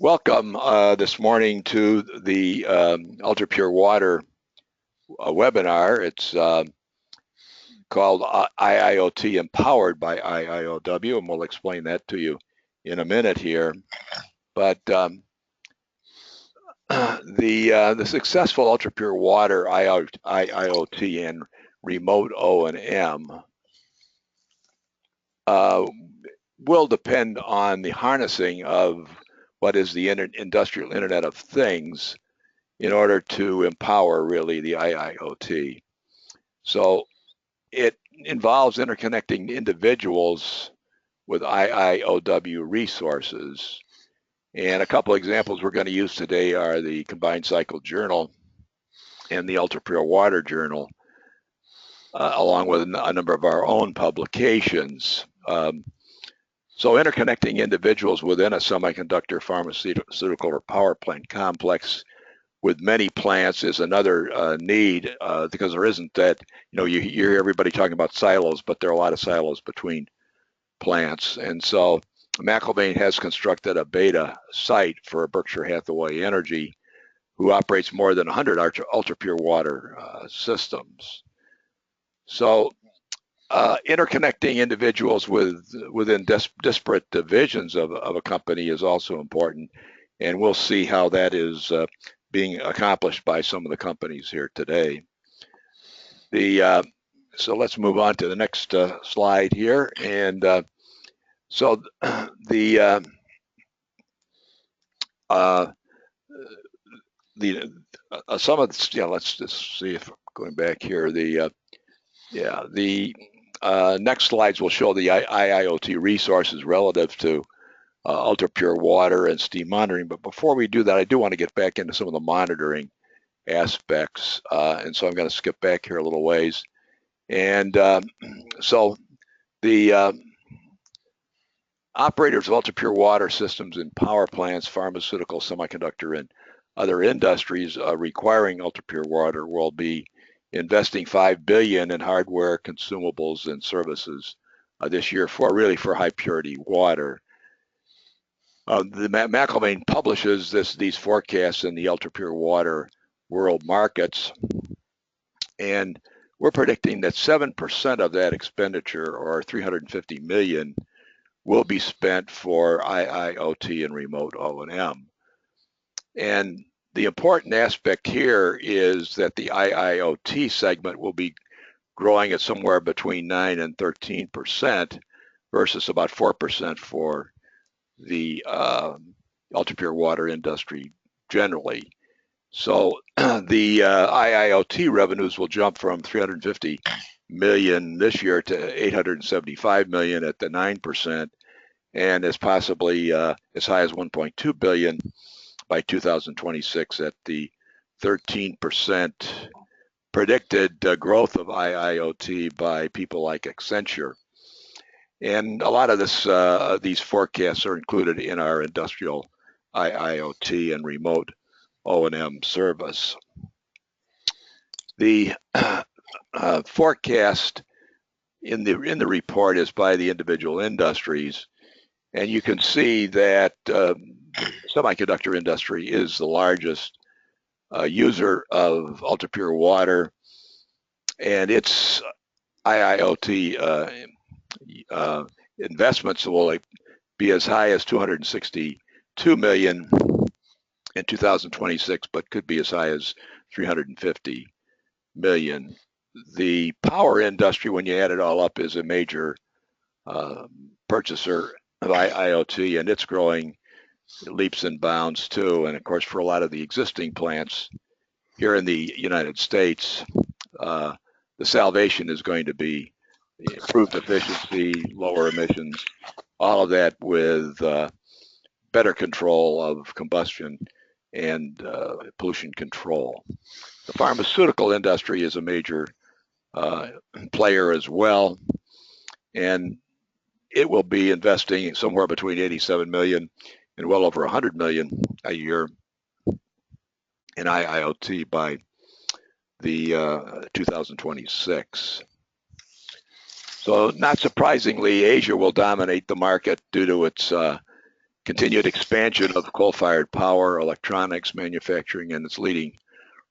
Welcome this morning to the Ultrapure Water webinar. It's called IIoT Empowered by IIoW, and we'll explain that to you in a minute here. But the successful Ultrapure Water IIoT and Remote O&M will depend on the harnessing of what is the industrial Internet of Things in order to empower really the IIoT. So it involves interconnecting individuals with IIoW resources. And a couple examples we're going to use today are the Combined Cycle Journal and the Ultrapure Water Journal, along with a number of our own publications. So interconnecting individuals within a semiconductor, pharmaceutical, or power plant complex with many plants is another need, because there isn't that, you hear everybody talking about silos, but there are a lot of silos between plants. And so McIlvaine has constructed a beta site for Berkshire Hathaway Energy, who operates more than 100 ultrapure water systems. So interconnecting individuals within disparate divisions of a company is also important, and we'll see how that is being accomplished by some of the companies here today. So let's move on to the next slide here, and so some of the, let's just see if going back here, next slides will show the IIoT resources relative to ultrapure water and steam monitoring. But before we do that, I do want to get back into some of the monitoring aspects. And so I'm going to skip back here a little ways. And so the operators of ultrapure water systems in power plants, pharmaceutical, semiconductor, and other industries requiring ultrapure water will be investing $5 billion in hardware, consumables, and services this year for high purity water. The McIlvaine publishes these forecasts in the ultrapure water world markets, and we're predicting that 7% of that expenditure, or 350 million, will be spent for IIoT and remote O&M. And the important aspect here is that the IIoT segment will be growing at somewhere between 9 and 13% versus about 4% for the ultrapure water industry generally. So the IIoT revenues will jump from 350 million this year to 875 million at the 9%, and is possibly as high as 1.2 billion by 2026 at the 13% predicted growth of IIoT by people like Accenture. And a lot of these forecasts are included in our industrial IIoT and remote O&M service. The forecast in the report is by the individual industries, and you can see that semiconductor industry is the largest user of ultrapure water, and its IIoT investments will be as high as 262 million in 2026, but could be as high as 350 million. The power industry, when you add it all up, is a major purchaser of IIoT, and it's growing leaps and bounds too. And of course, for a lot of the existing plants here in the United States, the salvation is going to be improved efficiency, lower emissions, all of that with better control of combustion and pollution control. The pharmaceutical industry is a major player as well, and it will be investing somewhere between 87 million and well over 100 million a year in IIoT by the 2026. So not surprisingly, Asia will dominate the market due to its continued expansion of coal-fired power, electronics, manufacturing, and its leading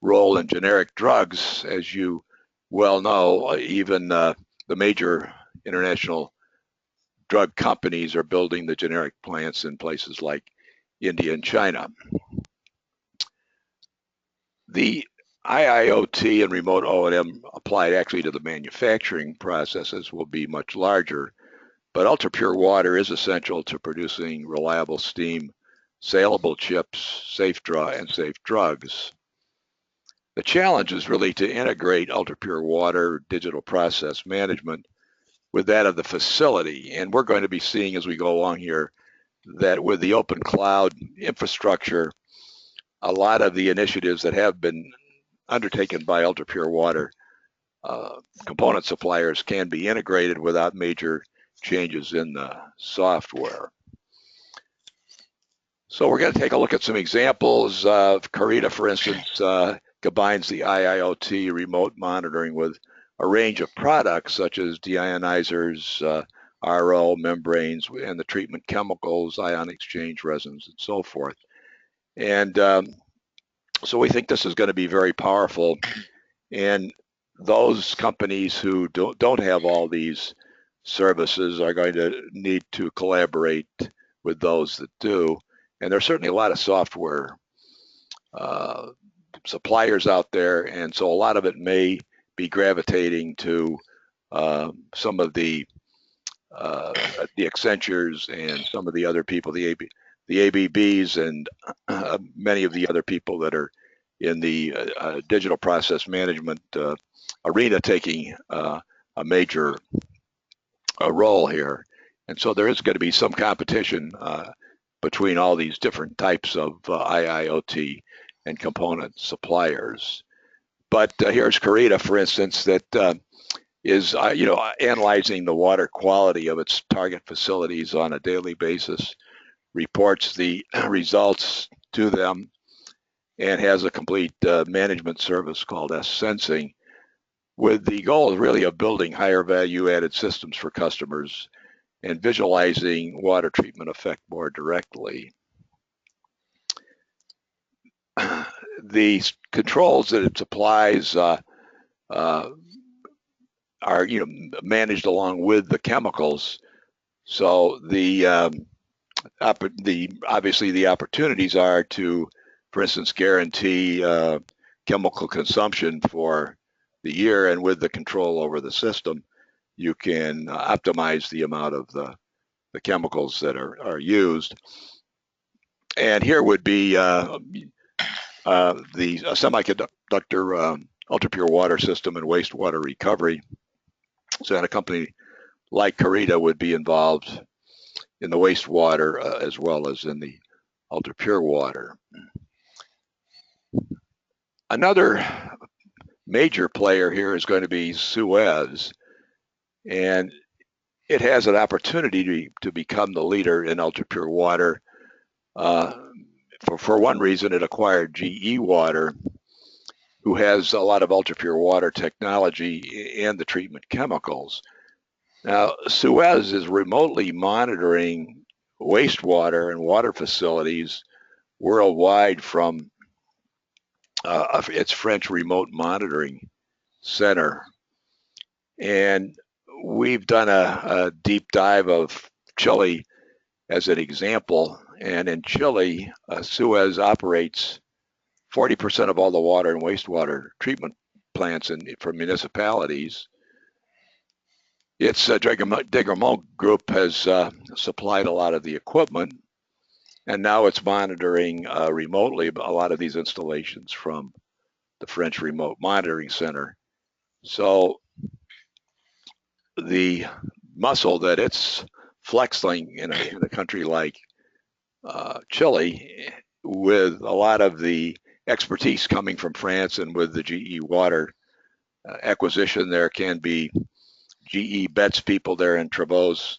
role in generic drugs. As you well know, even the major international drug companies are building the generic plants in places like India and China. The IIoT and Remote O&M applied actually to the manufacturing processes will be much larger, but ultrapure water is essential to producing reliable steam, saleable chips, safe drugs. The challenge is really to integrate ultrapure water digital process management with that of the facility. And we're going to be seeing as we go along here that with the open cloud infrastructure, a lot of the initiatives that have been undertaken by ultrapure water component suppliers can be integrated without major changes in the software. So we're going to take a look at some examples. Carita, for instance, combines the IIoT remote monitoring with a range of products such as deionizers, RO, membranes, and the treatment chemicals, ion exchange resins, and so forth. And so we think this is going to be very powerful. And those companies who don't have all these services are going to need to collaborate with those that do. And there's certainly a lot of software suppliers out there, and so a lot of it may be gravitating to some of the Accentures and some of the other people, the ABBs, and many of the other people that are in the digital process management arena taking a major role here. And so there is going to be some competition between all these different types of IIoT and component suppliers. But here's Carita, for instance, that is analyzing the water quality of its target facilities on a daily basis, reports the results to them, and has a complete management service called S-Sensing, with the goal really of building higher value added systems for customers and visualizing water treatment effect more directly. The controls that it supplies are managed along with the chemicals. So obviously the opportunities are to, for instance, guarantee chemical consumption for the year, and with the control over the system, you can optimize the amount of the chemicals that are used. And here would be the semiconductor ultrapure water system and wastewater recovery. So a company like Carita would be involved in the wastewater as well as in the ultrapure water. Another major player here is going to be Suez, and it has an opportunity to become the leader in ultrapure water. For one reason, it acquired GE Water, who has a lot of ultrapure water technology and the treatment chemicals. Now, Suez is remotely monitoring wastewater and water facilities worldwide from its French remote monitoring center. And we've done a deep dive of Chile as an example. And in Chile, Suez operates 40% of all the water and wastewater treatment plants for municipalities. Its Degramont group has supplied a lot of the equipment, and now it's monitoring remotely a lot of these installations from the French Remote Monitoring Center. So the muscle that it's flexing in a country like Chile, with a lot of the expertise coming from France and with the GE Water acquisition, there can be GE Betts people there in Trevose,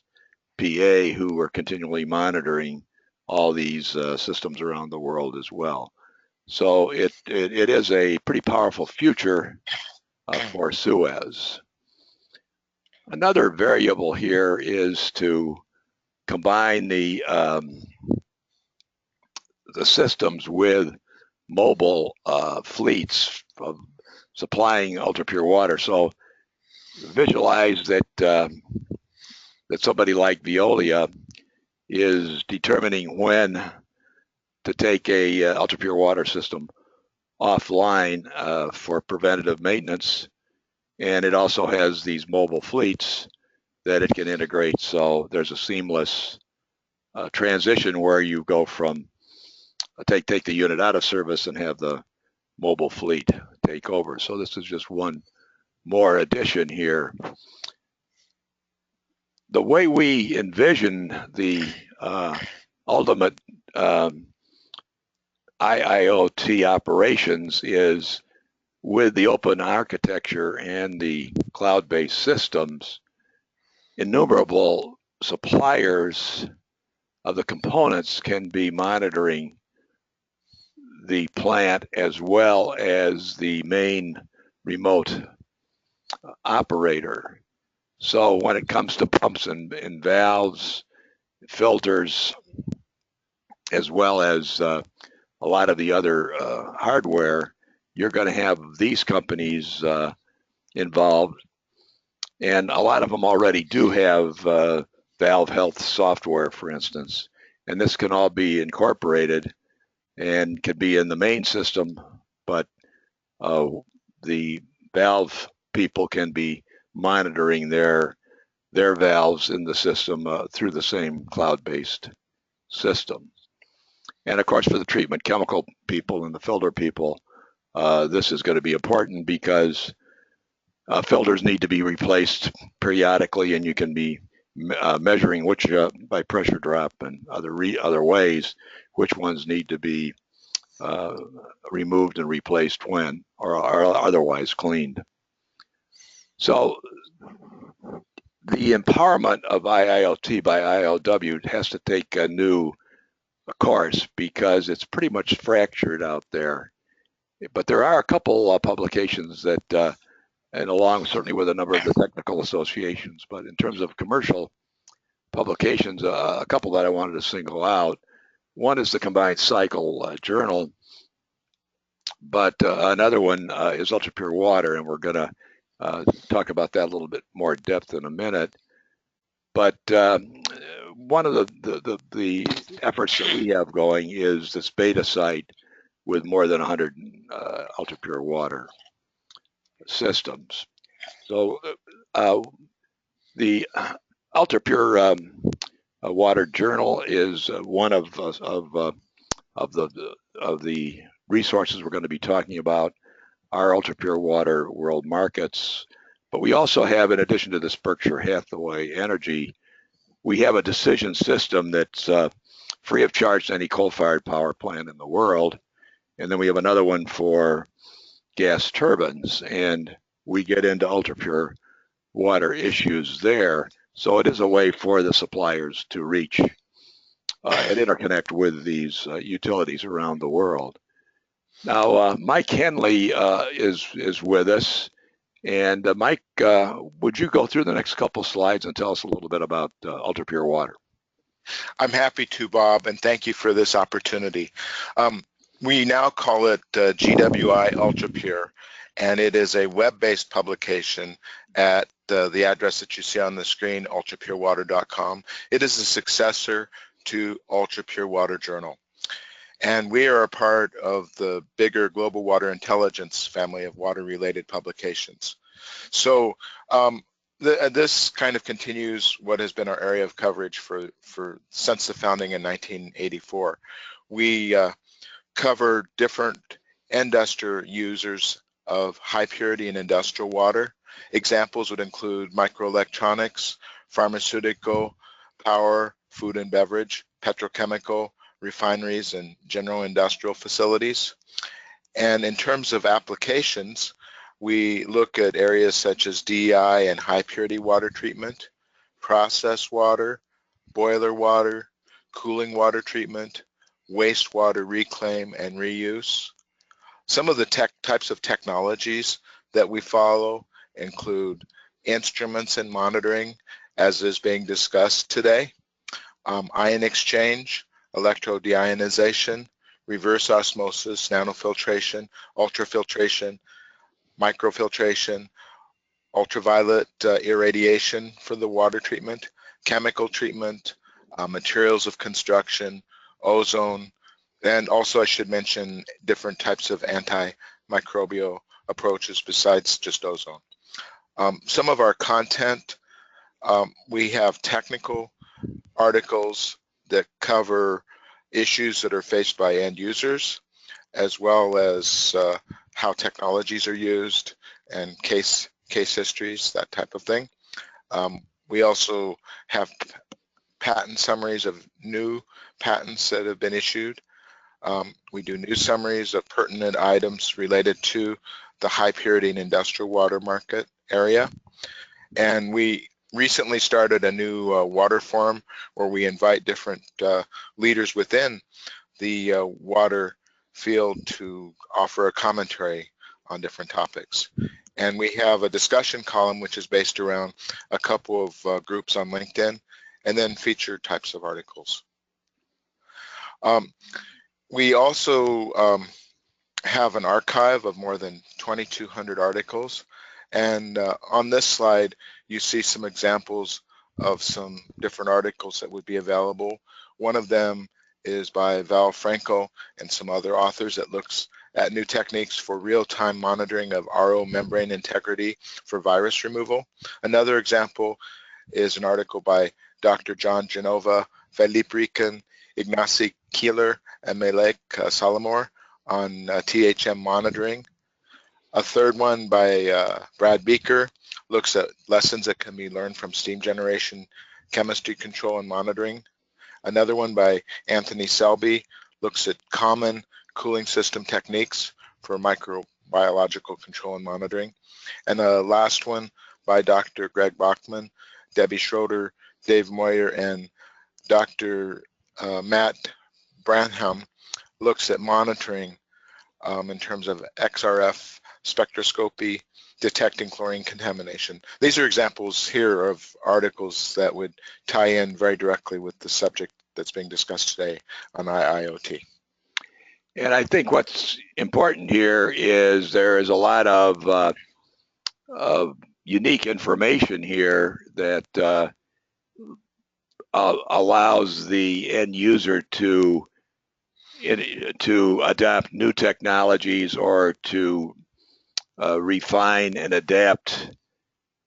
PA, who are continually monitoring all these systems around the world as well. So it is a pretty powerful future for Suez. Another variable here is to combine the the systems with mobile fleets of supplying ultra-pure water. So visualize that that somebody like Veolia is determining when to take a ultra-pure water system offline for preventative maintenance, and it also has these mobile fleets that it can integrate. So there's a seamless transition where you go from take the unit out of service and have the mobile fleet take over. So this is just one more addition here. The way we envision the ultimate IIoT operations is with the open architecture and the cloud-based systems. Innumerable suppliers of the components can be monitoring the plant as well as the main remote operator. So when it comes to pumps and valves, filters, as well as a lot of the other hardware, you're going to have these companies involved. And a lot of them already do have valve health software, for instance. And this can all be incorporated and can be in the main system, but the valve people can be monitoring their valves in the system through the same cloud-based system. And of course, for the treatment chemical people and the filter people, this is going to be important because filters need to be replaced periodically, and you can be measuring which by pressure drop and other ways, which ones need to be removed and replaced when, or otherwise cleaned. So the empowerment of IIoT by IIoW has to take a new course because it's pretty much fractured out there. But there are a couple publications that, and along certainly with a number of the technical associations, but in terms of commercial publications, a couple that I wanted to single out. One is the Combined Cycle Journal, but another one is Ultrapure Water, and we're going to talk about that a little bit more in depth in a minute. But one of the efforts that we have going is this beta site with more than 100 Ultrapure Water systems. So the Ultrapure Water Journal is one of the resources we're going to be talking about. Our Ultrapure Water World Markets, but we also have, in addition to this Berkshire Hathaway Energy, we have a decision system that's free of charge to any coal-fired power plant in the world, and then we have another one for gas turbines, and we get into ultrapure water issues there. So it is a way for the suppliers to reach and interconnect with these utilities around the world. Now, Mike Henley is with us. And Mike, would you go through the next couple slides and tell us a little bit about ultrapure water? I'm happy to, Bob, and thank you for this opportunity. We now call it GWI Ultrapure, and it is a web-based publication at the address that you see on the screen, ultrapurewater.com. It is a successor to Ultrapure Water Journal. And we are a part of the bigger Global Water Intelligence family of water-related publications. So this kind of continues what has been our area of coverage since the founding in 1984. We cover different industrial users of high purity and industrial water. Examples would include microelectronics, pharmaceutical, power, food and beverage, petrochemical, refineries, and general industrial facilities. And in terms of applications, we look at areas such as DEI and high purity water treatment, processed water, boiler water, cooling water treatment, wastewater reclaim and reuse. Some of the types of technologies that we follow include instruments and monitoring, as is being discussed today, ion exchange, electrodeionization, reverse osmosis, nanofiltration, ultrafiltration, microfiltration, ultraviolet irradiation for the water treatment, chemical treatment, materials of construction, ozone, and also I should mention different types of antimicrobial approaches besides just ozone. Some of our content, we have technical articles that cover issues that are faced by end users, as well as how technologies are used and case histories, that type of thing. We also have patent summaries of new patents that have been issued. We do news summaries of pertinent items related to the high purity and industrial water market area. And we recently started a new water forum where we invite different leaders within the water field to offer a commentary on different topics. And we have a discussion column which is based around a couple of groups on LinkedIn, and then featured types of articles. We also have an archive of more than 2,200 articles, and on this slide you see some examples of some different articles that would be available. One of them is by Val Franco and some other authors that looks at new techniques for real-time monitoring of RO membrane integrity for virus removal. Another example is an article by Dr. John Genova, Felipe Rican, Ignacy Keeler, and Malek Salamor on THM monitoring. A third one by Brad Beaker looks at lessons that can be learned from steam generation, chemistry control and monitoring. Another one by Anthony Selby looks at common cooling system techniques for microbiological control and monitoring. And the last one by Dr. Greg Bachman, Debbie Schroeder, Dave Moyer, and Dr. Matt Branham looks at monitoring in terms of XRF spectroscopy, detecting chlorine contamination. These are examples here of articles that would tie in very directly with the subject that's being discussed today on IIoT. And I think what's important here is there is a lot of unique information here that allows the end user to adapt new technologies or to refine and adapt,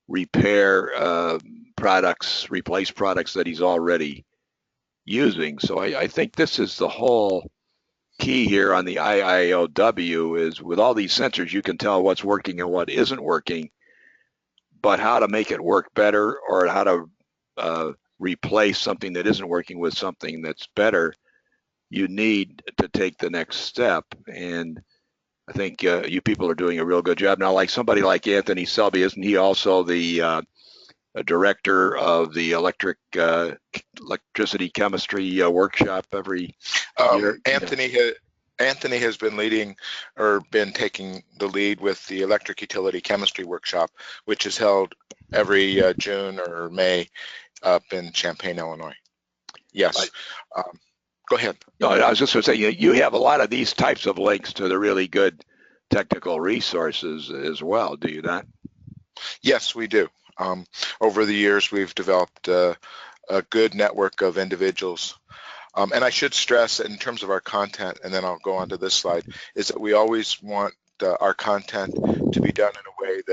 repair products, replace products that he's already using. So I think this is the whole key here on the IIoW is with all these sensors, you can tell what's working and what isn't working, but how to make it work better or how to replace something that isn't working with something that's better, you need to take the next step. And I think you people are doing a real good job. Now, like somebody like Anthony Selby, isn't he also the director of the electricity chemistry workshop every year? Anthony has been leading or been taking the lead with the electric utility chemistry workshop, which is held every June or May up in Champaign, Illinois. Yes. Go ahead. No, I was just going to say, you have a lot of these types of links to the really good technical resources as well, do you not? Yes, we do. Over the years, we've developed a good network of individuals. And I should stress that in terms of our content, and then I'll go on to this slide, is that we always want our content to be done in a way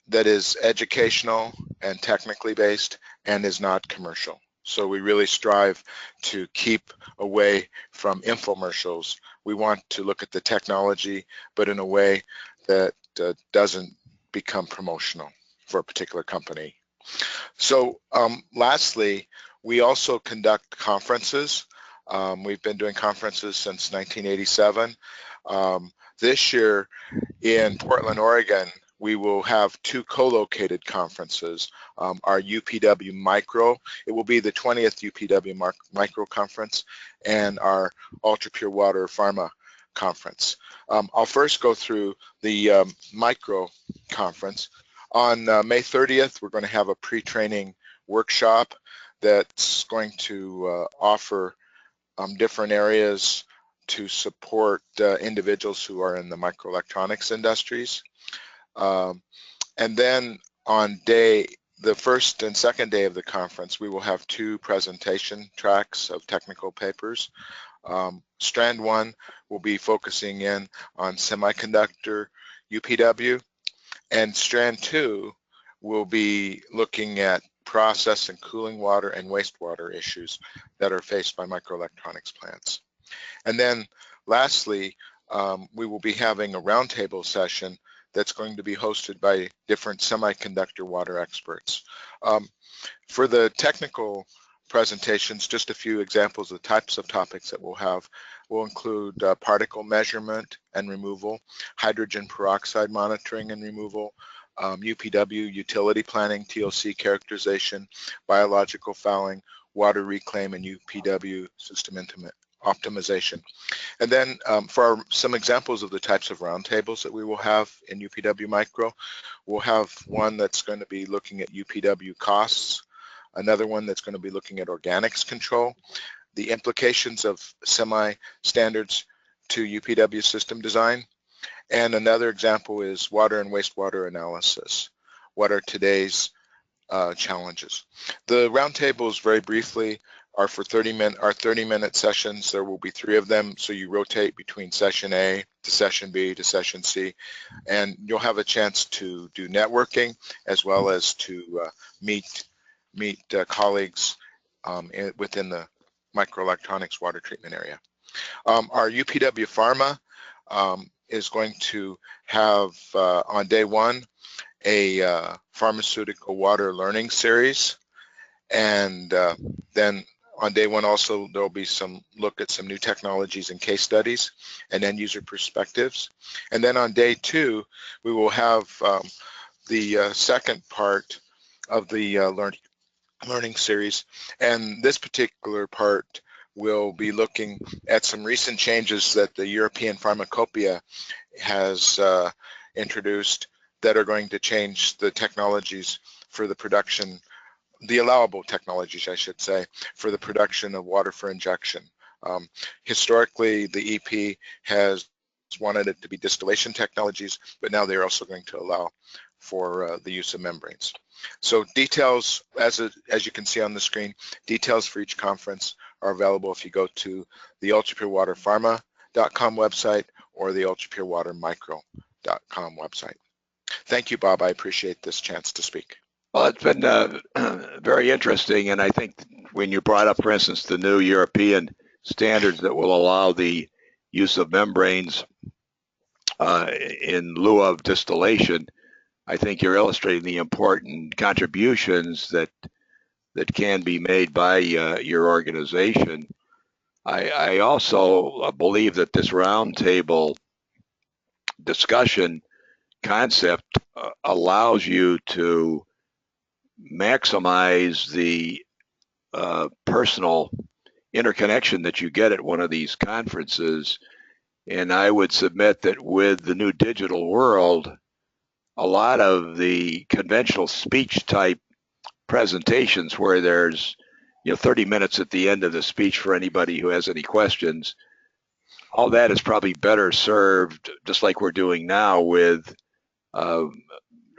that is educational and technically based and is not commercial. So we really strive to keep away from infomercials. We want to look at the technology, but in a way that doesn't become promotional for a particular company. So lastly, we also conduct conferences. We've been doing conferences since 1987. This year in Portland, Oregon, we will have two co-located conferences. Our UPW Micro, it will be the 20th UPW Micro Conference, and our Ultrapure Water Pharma Conference. I'll first go through the Micro Conference. On May 30th, we're going to have a pre-training workshop that's going to offer different areas to support individuals who are in the microelectronics industries. And then on the first and second day of the conference, we will have 2 presentation tracks of technical papers. Strand 1 will be focusing in on semiconductor UPW, and Strand 2 will be looking at process and cooling water and wastewater issues that are faced by microelectronics plants. And then lastly, we will be having a roundtable session that's going to be hosted by different semiconductor water experts. For the technical presentations, just a few examples of types of topics that we'll have will include particle measurement and removal, hydrogen peroxide monitoring and removal, UPW utility planning, TOC characterization, biological fouling, water reclaim, and UPW system optimization. And then for some examples of the types of roundtables that we will have in UPW Micro, we'll have one that's going to be looking at UPW costs, another one that's going to be looking at organics control, the implications of semi-standards to UPW system design, and another example is water and wastewater analysis. What are today's challenges? The roundtables, very briefly, are for 30-minute sessions. There will be 3 of them, so you rotate between session A to session B to session C, and you'll have a chance to do networking as well as to meet colleagues within the microelectronics water treatment area. Our UPW Pharma is going to have on day 1 a pharmaceutical water learning series, and then on day 1 also there'll be some look at some new technologies and case studies and end user perspectives. And then on day 2 we will have the second part of the learning series, and this particular part will be looking at some recent changes that the European Pharmacopoeia has introduced that are going to change the technologies for the production, the allowable technologies, I should say, for the production of water for injection. Historically, the EP has wanted it to be distillation technologies, but now they're also going to allow for the use of membranes. So details, as you can see on the screen, details for each conference are available if you go to the ultrapurewaterpharma.com website or the ultrapurewatermicro.com website. Thank you, Bob. I appreciate this chance to speak. Well, it's been very interesting, and I think when you brought up, for instance, the new European standards that will allow the use of membranes in lieu of distillation, I think you're illustrating the important contributions that can be made by your organization. I also believe that this roundtable discussion concept allows you to maximize the personal interconnection that you get at one of these conferences. And I would submit that with the new digital world, a lot of the conventional speech type presentations where there's 30 minutes at the end of the speech for anybody who has any questions, all that is probably better served, just like we're doing now, with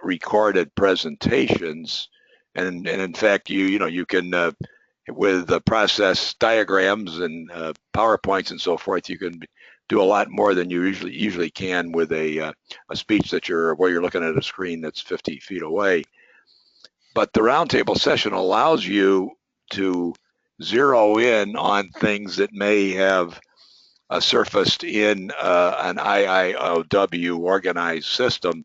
recorded presentations. And in fact, you can with the process diagrams and PowerPoints and so forth, you can do a lot more than you usually can with a speech where you're looking at a screen that's 50 feet away. But the roundtable session allows you to zero in on things that may have surfaced in an IIoW organized system,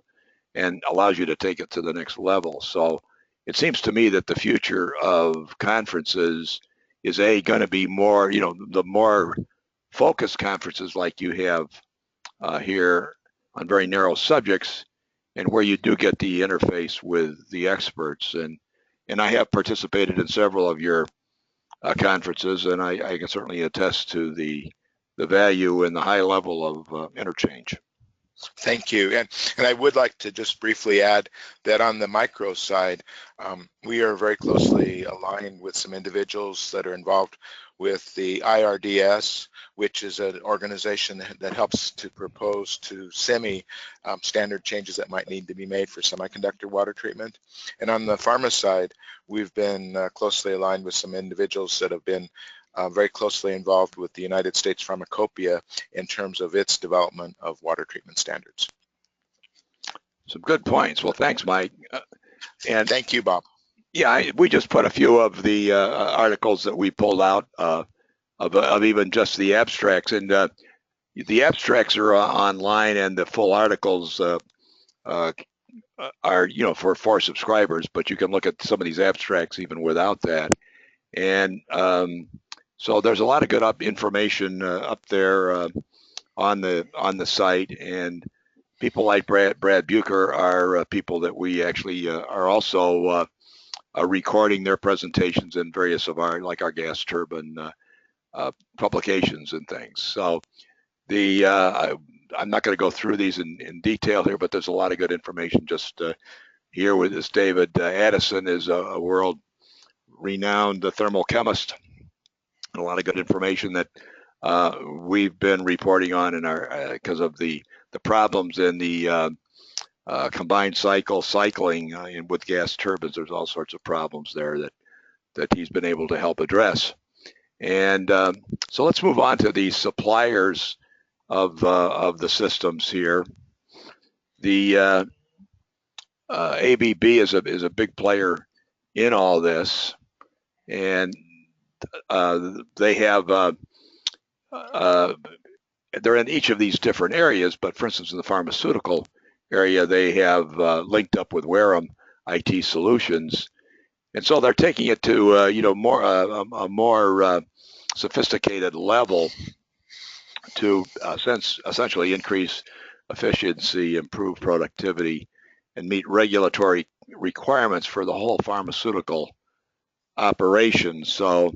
and allows you to take it to the next level. So it seems to me that the future of conferences is going to be more, the more focused conferences like you have here on very narrow subjects, and where you do get the interface with the experts. And I have participated in several of your conferences, and I can certainly attest to the value and the high level of interchange. Thank you. And I would like to just briefly add that on the micro side, we are very closely aligned with some individuals that are involved with the IRDS, which is an organization that helps to propose to SEMI standard changes that might need to be made for semiconductor water treatment. And on the pharma side, we've been closely aligned with some individuals that have been very closely involved with the United States Pharmacopoeia in terms of its development of water treatment standards. Some good points. Well, thanks, Mike. And thank you, Bob. Yeah, we just put a few of the articles that we pulled out of even just the abstracts, and the abstracts are online, and the full articles are, for subscribers. But you can look at some of these abstracts even without that, and so there's a lot of good information up there on the site, and people like Brad Bucher are people that we actually are also recording their presentations in various of our gas turbine publications and things. So I'm not going to go through these in detail here, but there's a lot of good information just here with this. David Addison is a world-renowned thermal chemist. A lot of good information that we've been reporting on in our because of the problems in the combined cycling with gas turbines. There's all sorts of problems there that he's been able to help address. And so let's move on to the suppliers of the systems here. The ABB is a big player in all this, and they have they're in each of these different areas. But for instance, in the pharmaceutical area, they have linked up with Wareham IT Solutions, and so they're taking it to a more sophisticated level to essentially increase efficiency, improve productivity, and meet regulatory requirements for the whole pharmaceutical operation. So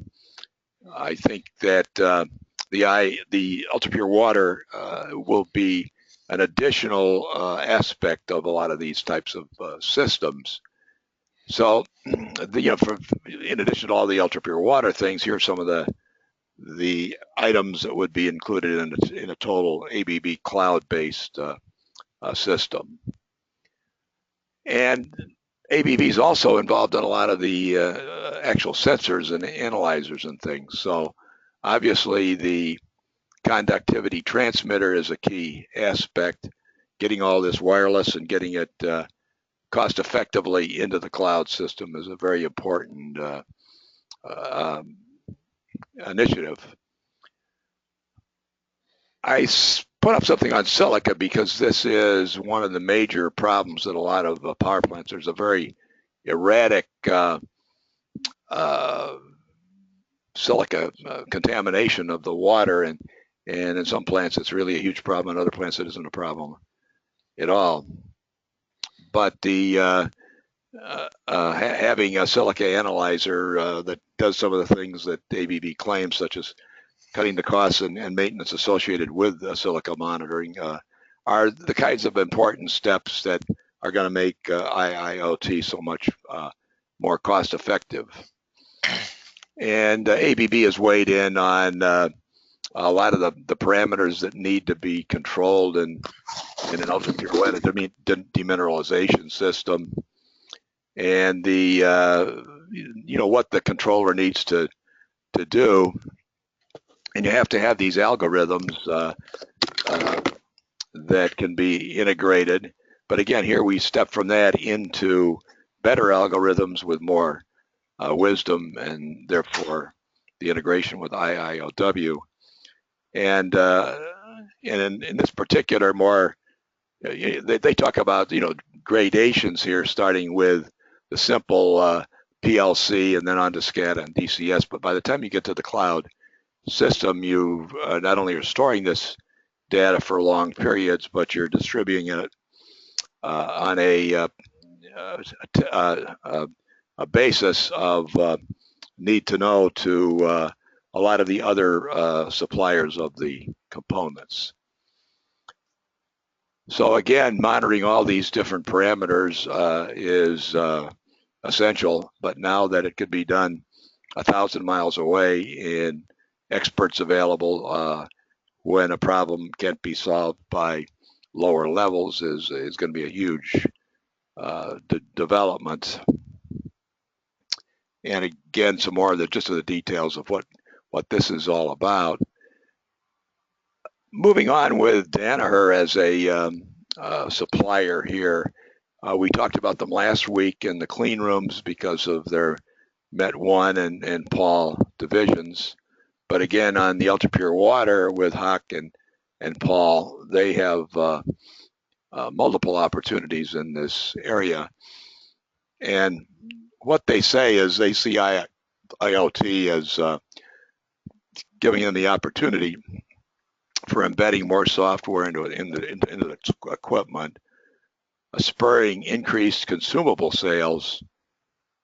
I think that the Ultrapure water will be an additional aspect of a lot of these types of systems. So, in addition to all the Ultrapure water things, here are some of the items that would be included in a total ABB cloud-based system. And ABB is also involved in a lot of the actual sensors and analyzers and things. So obviously the conductivity transmitter is a key aspect. Getting all this wireless and getting it cost effectively into the cloud system is a very important initiative. I put up something on silica because this is one of the major problems that a lot of power plants. There's a very erratic silica contamination of the water, and in some plants it's really a huge problem. In other plants it isn't a problem at all. But the having a silica analyzer that does some of the things that ABB claims, such as cutting the costs and maintenance associated with silica monitoring, are the kinds of important steps that are going to make IIoT so much more cost effective. And ABB has weighed in on a lot of the parameters that need to be controlled in an ultrapure wet demineralization system, and the what the controller needs to do. And you have to have these algorithms that can be integrated. But again, here we step from that into better algorithms with more wisdom, and therefore the integration with IIoW. And in this particular they talk about gradations here, starting with the simple PLC and then on to SCADA and DCS. But by the time you get to the cloud system, you not only are storing this data for long periods, but you're distributing it on a basis of need to know to a lot of the other suppliers of the components. So again, monitoring all these different parameters is essential, but now that it could be done 1,000 miles away and experts available when a problem can't be solved by lower levels is going to be a huge development. And again, some more of the details of what this is all about. Moving on with Danaher as a supplier here, we talked about them last week in the clean rooms because of their Met 1 and Paul divisions. But again, on the Ultrapure water with Huck and Paul, they have multiple opportunities in this area. And what they say is they see IoT as giving them the opportunity for embedding more software into the equipment, spurring increased consumable sales,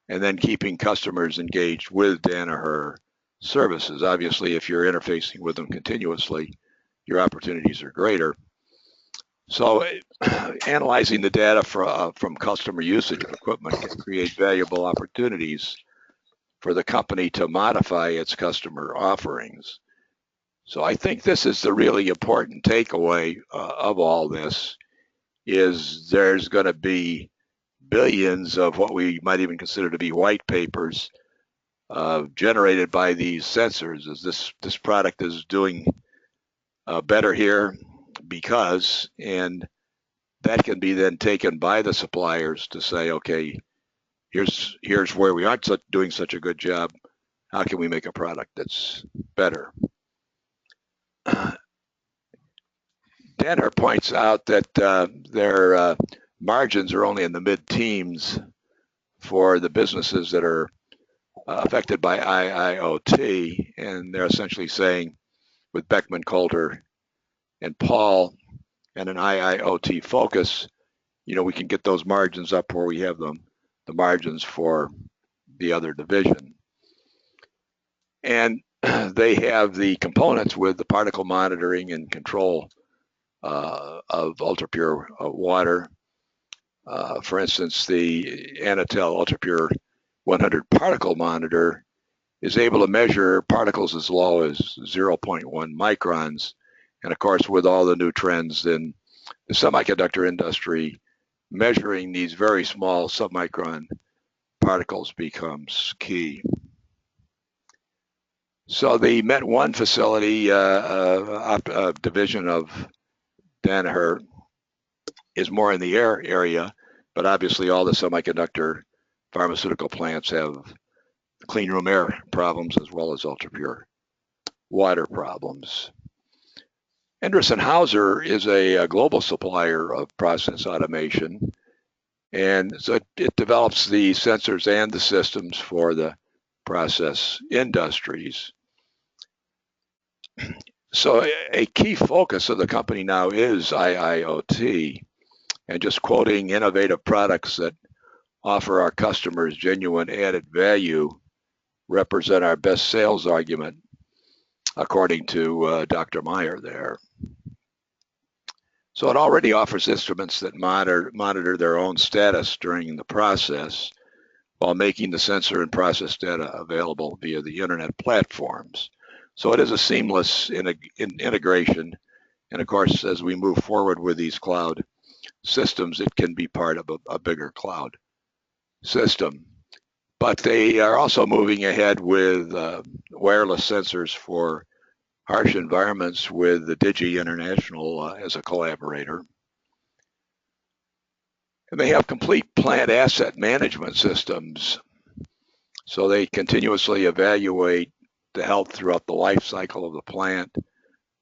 and then keeping customers engaged with Danaher services. Obviously, if you're interfacing with them continuously, your opportunities are greater. So analyzing the data from customer usage of equipment can create valuable opportunities for the company to modify its customer offerings. So I think this is the really important takeaway of all this, is there's going to be billions of what we might even consider to be white papers generated by these sensors. As this product is doing better here because, and that can be then taken by the suppliers to say, okay, here's where we aren't doing such a good job. How can we make a product that's better? Danaher points out that their margins are only in the mid-teens for the businesses that are affected by IIoT, and they're essentially saying with Beckman Coulter and Paul and an IIoT focus, we can get those margins up where we have the margins for the other division. And they have the components with the particle monitoring and control of Ultrapure water. For instance, the Anatel Ultrapure 100 particle monitor is able to measure particles as low as 0.1 microns. And of course, with all the new trends in the semiconductor industry, measuring these very small submicron particles becomes key. So the Met 1 facility division of Danaher is more in the air area, but obviously all the semiconductor pharmaceutical plants have clean room air problems as well as ultrapure water problems. Endress & Hauser is a global supplier of process automation, and so it develops the sensors and the systems for the process industries. So a key focus of the company now is IIoT, and just quoting innovative products that offer our customers genuine added value represent our best sales argument, according to Dr. Meyer there. So it already offers instruments that monitor their own status during the process while making the sensor and process data available via the internet platforms. So it is a seamless integration. And of course, as we move forward with these cloud systems, it can be part of a bigger cloud system. But they are also moving ahead with wireless sensors for harsh environments with the Digi International as a collaborator. And they have complete plant asset management systems. So they continuously evaluate the health throughout the life cycle of the plant,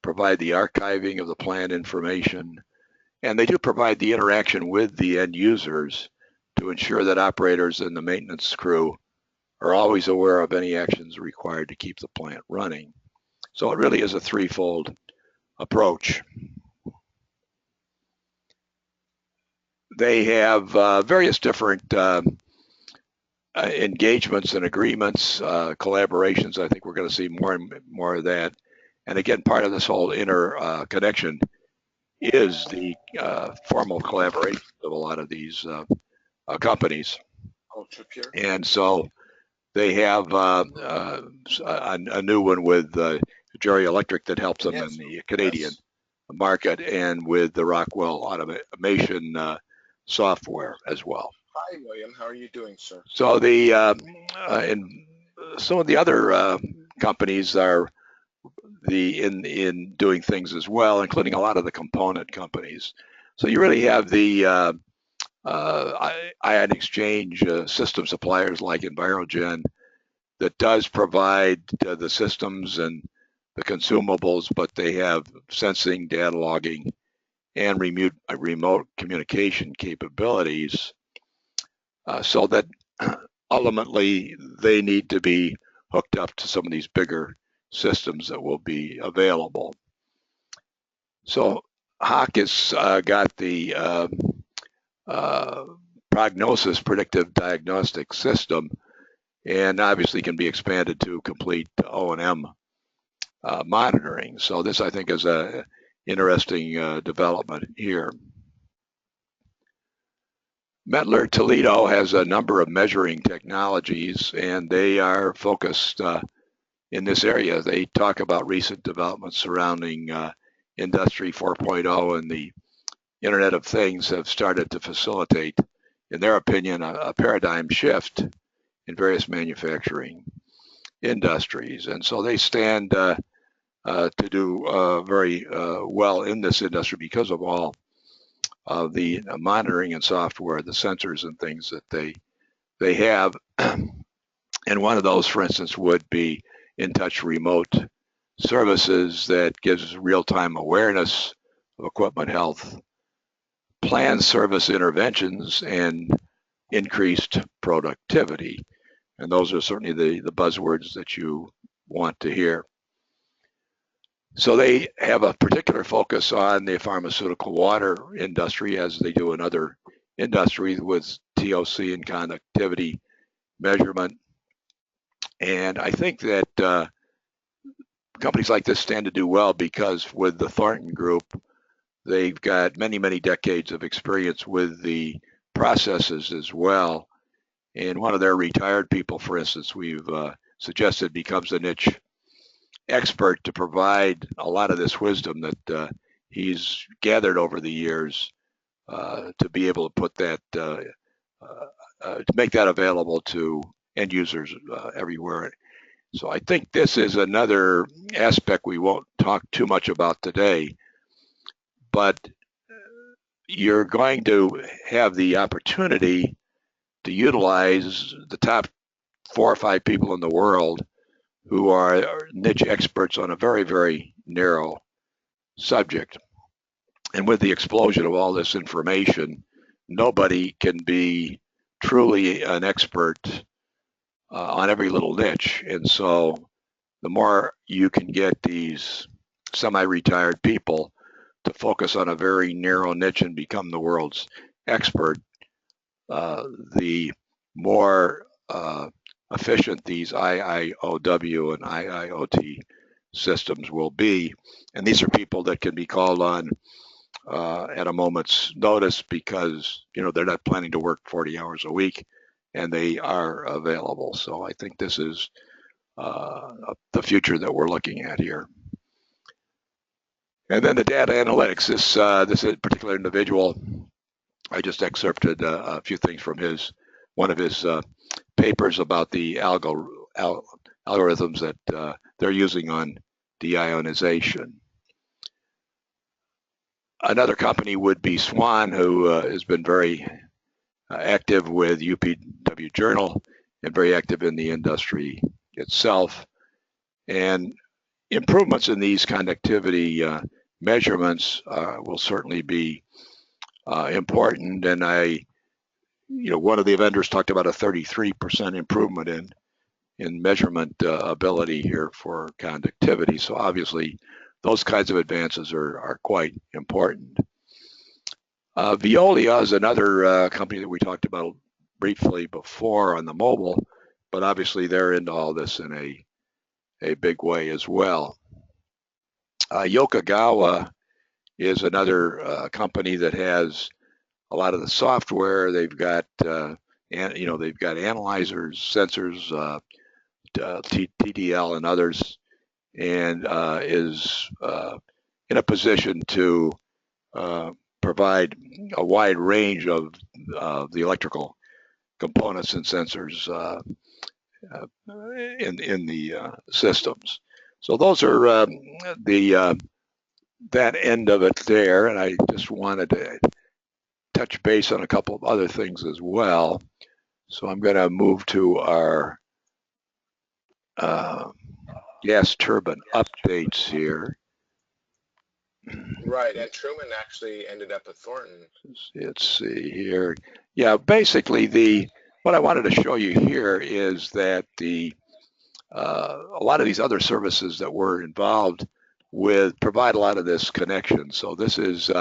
provide the archiving of the plant information, and they do provide the interaction with the end users to ensure that operators and the maintenance crew are always aware of any actions required to keep the plant running. So it really is a threefold approach. They have various different engagements and agreements, collaborations. I think we're going to see more and more of that. And again, part of this whole interconnection is the formal collaboration of a lot of these companies. Ultrapure. And so they have a new one with Jerry Electric that helps them in the Canadian market, and with the Rockwell automation software as well. Hi, William. How are you doing, sir? So the and some of the other companies are in doing things as well, including a lot of the component companies. So you really have the ion exchange system suppliers like Envirogen that does provide the systems and the consumables, but they have sensing, data logging, and remote communication capabilities, so that ultimately they need to be hooked up to some of these bigger systems that will be available. So Hawk has got the prognosis predictive diagnostic system, and obviously can be expanded to complete O&M monitoring. So this, I think, is a interesting development here. Mettler Toledo has a number of measuring technologies, and they are focused in this area. They talk about recent developments surrounding Industry 4.0, and the Internet of Things have started to facilitate, in their opinion, a paradigm shift in various manufacturing industries. And so they stand to do very well in this industry because of all of the monitoring and software, the sensors and things that they have. And one of those, for instance, would be InTouch Remote services that gives real-time awareness of equipment health, planned service interventions, and increased productivity. And those are certainly the buzzwords that you want to hear. So they have a particular focus on the pharmaceutical water industry, as they do in other industries, with TOC and conductivity measurement. And I think that companies like this stand to do well because with the Thornton Group, they've got many, many decades of experience with the processes as well. And one of their retired people, for instance, we've suggested becomes a niche expert to provide a lot of this wisdom that he's gathered over the years to be able to put that, to make that available to end users everywhere. So I think this is another aspect we won't talk too much about today, but you're going to have the opportunity to utilize the top 4 or 5 people in the world who are niche experts on a very, very narrow subject. And with the explosion of all this information, nobody can be truly an expert on every little niche. And so the more you can get these semi-retired people to focus on a very narrow niche and become the world's expert, the more efficient these IIoW and IIoT systems will be. And these are people that can be called on at a moment's notice because, you know, they're not planning to work 40 hours a week, and they are available. So I think this is the future that we're looking at here. And then the data analytics. This particular individual, I just excerpted a few things from one of his papers about the algorithms that they're using on deionization. Another company would be Swan, who has been very active with UPW Journal and very active in the industry itself. And improvements in these conductivity measurements will certainly be important. And one of the vendors talked about a 33% improvement in measurement ability here for conductivity. So obviously, those kinds of advances are quite important. Veolia is another company that we talked about briefly before on the mobile, but obviously they're into all this in a big way as well. Yokogawa is another company that has a lot of the software. They've got they've got analyzers, sensors, TDL, and others, and is in a position to provide a wide range of the electrical components and sensors in the systems. So those are that end of it there, and I just wanted to touch base on a couple of other things as well. So I'm going to move to our gas turbine updates here. Right, and Truman actually ended up at Thornton. Let's see here. Yeah, basically what I wanted to show you here is that a lot of these other services that we're involved with provide a lot of this connection. So this is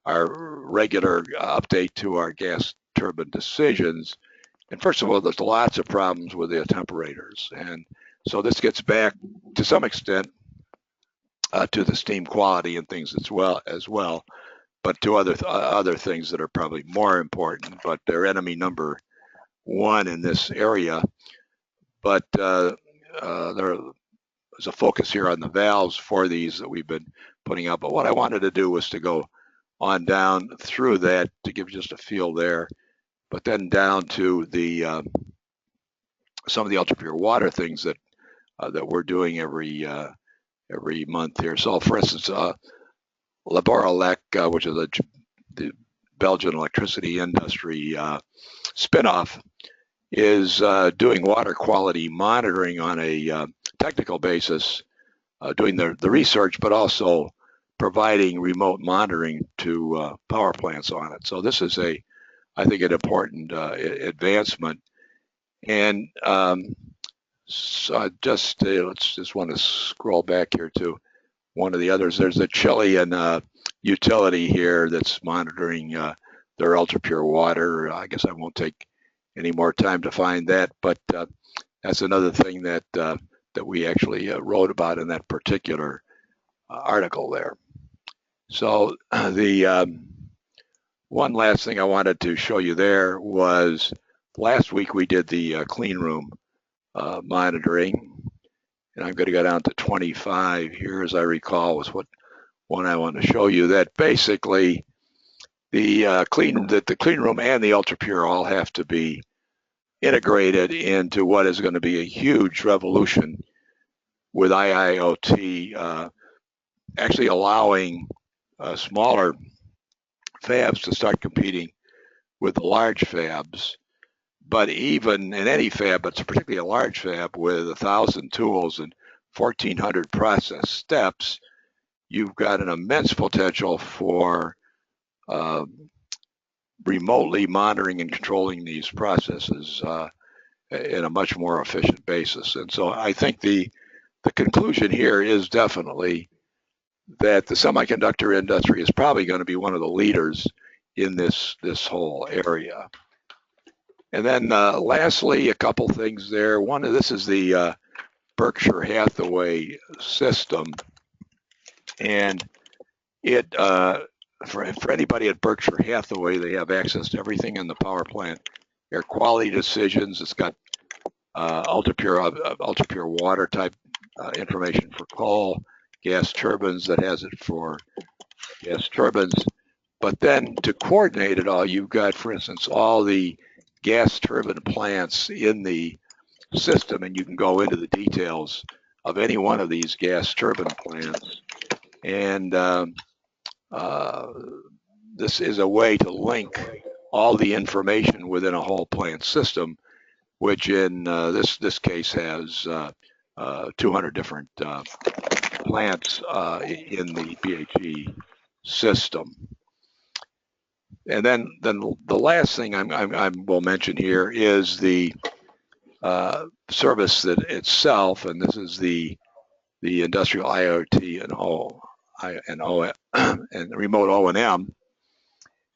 our regular update to our gas turbine decisions. And first of all, there's lots of problems with the temperators. And so this gets back to some extent to the steam quality and things as well, but to other things that are probably more important, but they're enemy number one in this area. But there's a focus here on the valves for these that we've been putting out. But what I wanted to do was to go on down through that to give just a feel there, but then down to the some of the ultrapure water things that we're doing every month here. So, for instance, Laborelec, which is the Belgian electricity industry spinoff, is doing water quality monitoring on a technical basis, doing the research, but also providing remote monitoring to power plants on it. So this is I think, an important advancement. And so I let's just want to scroll back here to one of the others. There's a Chilean utility here that's monitoring their ultrapure water. I guess I won't take any more time to find that, but that's another thing that we actually wrote about in that particular article there. So the one last thing I wanted to show you there was last week we did the Cleanroom monitoring, and I'm going to go down to 25 here, as I recall, was what one I want to show you. That basically the clean room and the Ultrapure all have to be integrated into what is going to be a huge revolution with IIoT, actually allowing smaller fabs to start competing with the large fabs. But even in any fab, but particularly a large fab with 1,000 tools and 1,400 process steps, you've got an immense potential for remotely monitoring and controlling these processes in a much more efficient basis. And so I think the conclusion here is definitely that the semiconductor industry is probably going to be one of the leaders in this whole area. And then lastly, a couple things there. One of this is the Berkshire Hathaway system, and it for anybody at Berkshire Hathaway, they have access to everything in the power plant, air quality decisions. It's got ultrapure water type information for coal, gas turbines that has it for gas turbines. But then to coordinate it all, you've got, for instance, all the gas turbine plants in the system, and you can go into the details of any one of these gas turbine plants. And this is a way to link all the information within a whole plant system, which in this case has 200 different plants in the BHE system. And then the last thing I will mention here is the service that itself, and this is the industrial IoT and remote O&M,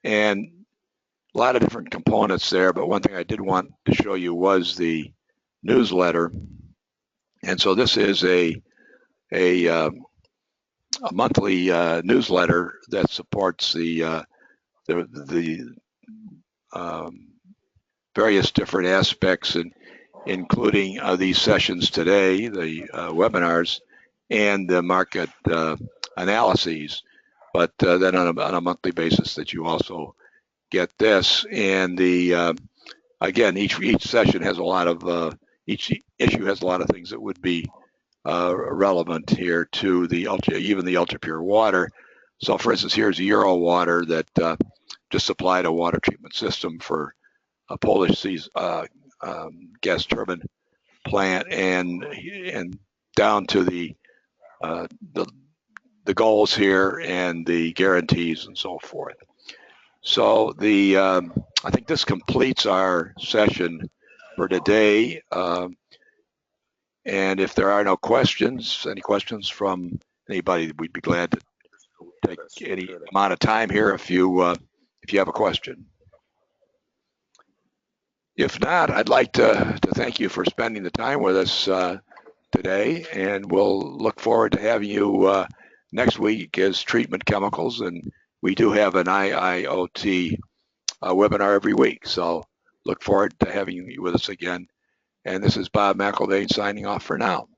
and a lot of different components there. But one thing I did want to show you was the newsletter. And so this is a monthly newsletter that supports the various different aspects, and including these sessions today, the webinars, and the market analyses. But then on a monthly basis, that you also get this. And the again, each session has a lot of each issue has a lot of things that would be relevant here to the even the Ultrapure water. So, for instance, here's Euro water that just supplied a water treatment system for a Polish gas turbine plant, and down to the goals here and the guarantees and so forth. So I think this completes our session for today. And if there are no questions, any questions from anybody, we'd be glad to take any amount of time here if you have a question. If not, I'd like to thank you for spending the time with us today, and we'll look forward to having you next week as treatment chemicals, and we do have an IIoT webinar every week, so look forward to having you with us again. And this is Bob McElvain signing off for now.